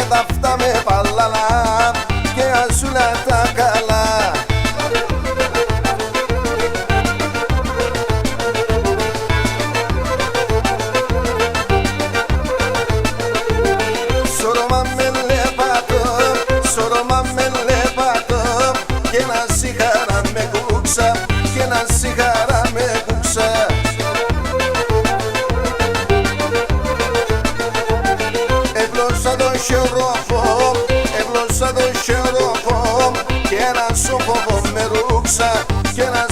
τα αυτά με παλάλα και αζούλα τα καλά. Σώρωμα με λεπάτο και ένα σιγάρα με κούξα, και ένα σιγάρα με κούξα. Έπλωσα το χερόπο και ένα σοφοβό με ρούξα, και ένα